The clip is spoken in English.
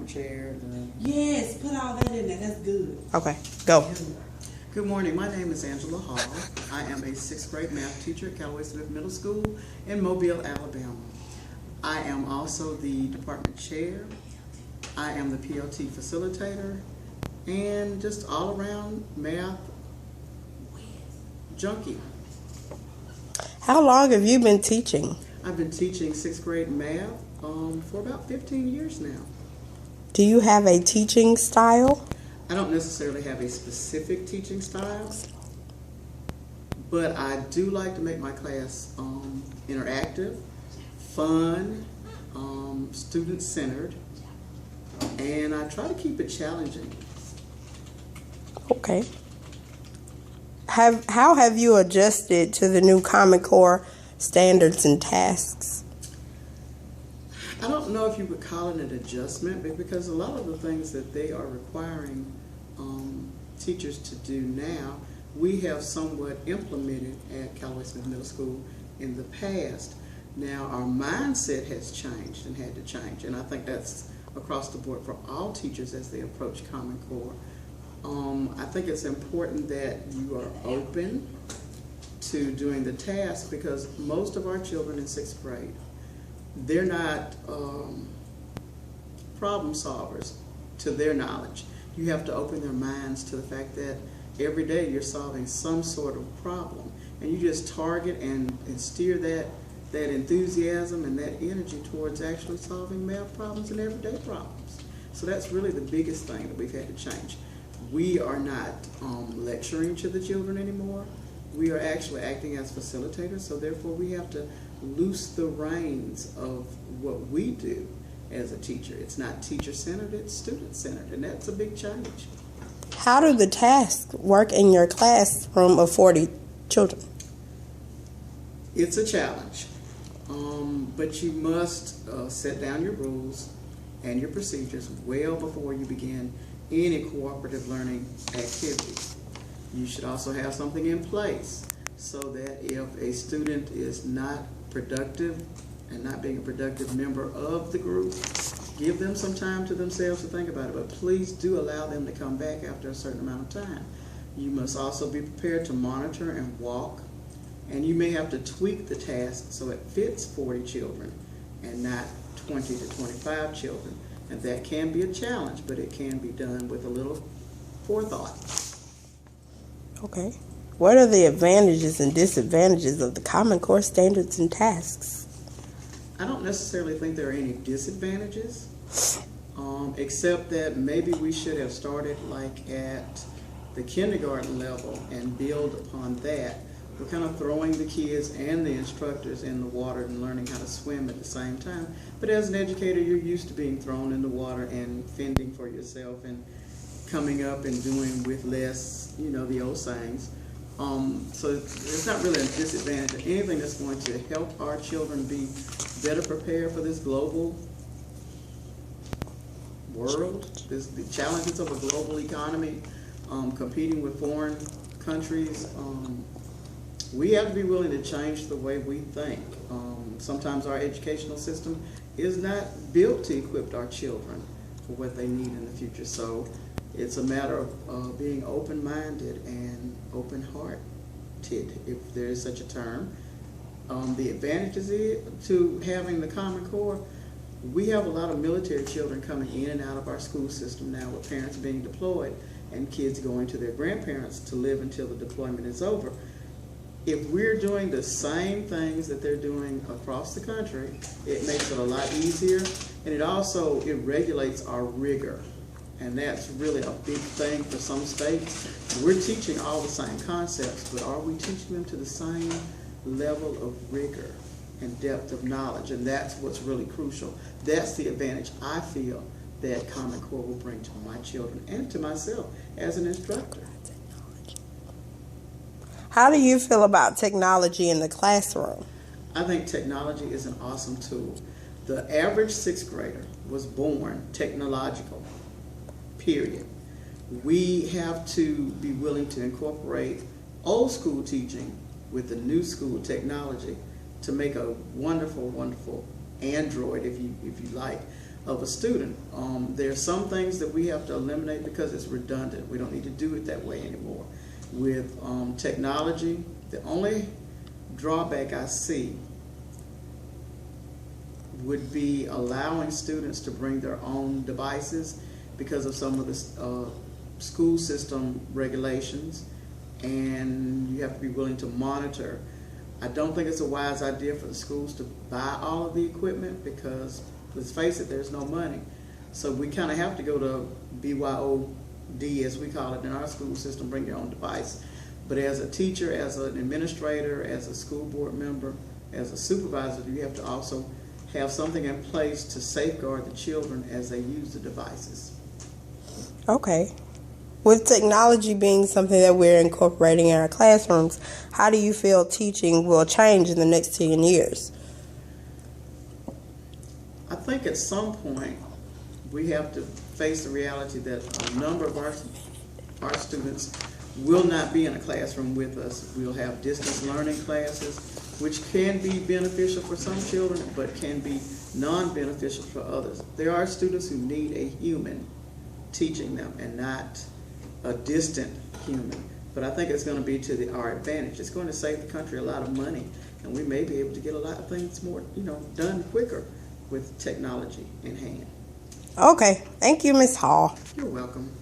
Chair. Yes, put all that in there. That's good. Okay, go. Good morning. My name is Angela Hall. I am a sixth grade math teacher at Callaway Smith Middle School in Mobile, Alabama. I am also the department chair. I am the PLT facilitator and just all around math junkie. How long have you been teaching? I've been teaching sixth grade math for about 15 years now. Do you have a teaching style? I don't necessarily have a specific teaching style, but I do like to make my class interactive, fun, student-centered, and I try to keep it challenging. Okay. How have you adjusted to the new Common Core standards and tasks? I don't know if you would call it an adjustment, but because a lot of the things that they are requiring teachers to do now, we have somewhat implemented at Callaway Smith Middle School in the past. Now our mindset has changed and had to change, and I think that's across the board for all teachers as they approach Common Core. I think it's important that you are open to doing the task because most of our children in sixth grade, they're not problem solvers to their knowledge. You have to open their minds to the fact that every day you're solving some sort of problem, and you just target and steer that enthusiasm and that energy towards actually solving math problems and everyday problems. So that's really the biggest thing that we've had to change. We are not lecturing to the children anymore. We are actually acting as facilitators, so therefore we have to loose the reins of what we do as a teacher. It's not teacher-centered, it's student-centered, and that's a big change. How do the tasks work in your classroom of 40 children? It's a challenge, but you must set down your rules and your procedures well before you begin any cooperative learning activities. You should also have something in place so that if a student is not productive and not being a productive member of the group, give them some time to themselves to think about it, but please do allow them to come back after a certain amount of time. You must also be prepared to monitor and walk, and you may have to tweak the task so it fits 40 children and not 20 to 25 children. And that can be a challenge, but it can be done with a little forethought. Okay. What are the advantages and disadvantages of the Common Core standards and tasks? I don't necessarily think there are any disadvantages, except that maybe we should have started like at the kindergarten level and build upon that. We're kind of throwing the kids and the instructors in the water and learning how to swim at the same time. But as an educator, you're used to being thrown in the water and fending for yourself and coming up and doing with less, the old sayings. So it's not really a disadvantage. Anything that's going to help our children be better prepared for this global world, the challenges of a global economy, competing with foreign countries. We have to be willing to change the way we think. Sometimes our educational system is not built to equip our children for what they need in the future. So it's a matter of being open-minded and open-hearted, if there is such a term. The advantages to having the Common Core, we have a lot of military children coming in and out of our school system now with parents being deployed and kids going to their grandparents to live until the deployment is over. If we're doing the same things that they're doing across the country, it makes it a lot easier, and it regulates our rigor. And that's really a big thing for some states. We're teaching all the same concepts, but are we teaching them to the same level of rigor and depth of knowledge? And that's what's really crucial. That's the advantage I feel that Common Core will bring to my children and to myself as an instructor. How do you feel about technology in the classroom? I think technology is an awesome tool. The average sixth grader was born technological, period. We have to be willing to incorporate old school teaching with the new school technology to make a wonderful, wonderful Android, if you like, of a student. There are some things that we have to eliminate because it's redundant. We don't need to do it that way anymore. With technology, the only drawback I see would be allowing students to bring their own devices because of some of the school system regulations, and you have to be willing to monitor. I don't think it's a wise idea for the schools to buy all of the equipment because, let's face it, there's no money. So we kind of have to go to BYOD, as we call it in our school system, bring your own device. But as a teacher, as an administrator, as a school board member, as a supervisor, you have to also have something in place to safeguard the children as they use the devices. Okay. With technology being something that we're incorporating in our classrooms, how do you feel teaching will change in the next 10 years? I think at some point we have to face the reality that a number of our students will not be in a classroom with us. We'll have distance learning classes, which can be beneficial for some children, but can be non-beneficial for others. There are students who need a human teaching them and not a distant human. But I think it's going to be to our advantage. It's going to save the country a lot of money, and we may be able to get a lot of things more, done quicker with technology in hand. Okay. Thank you, Ms. Hall. You're welcome.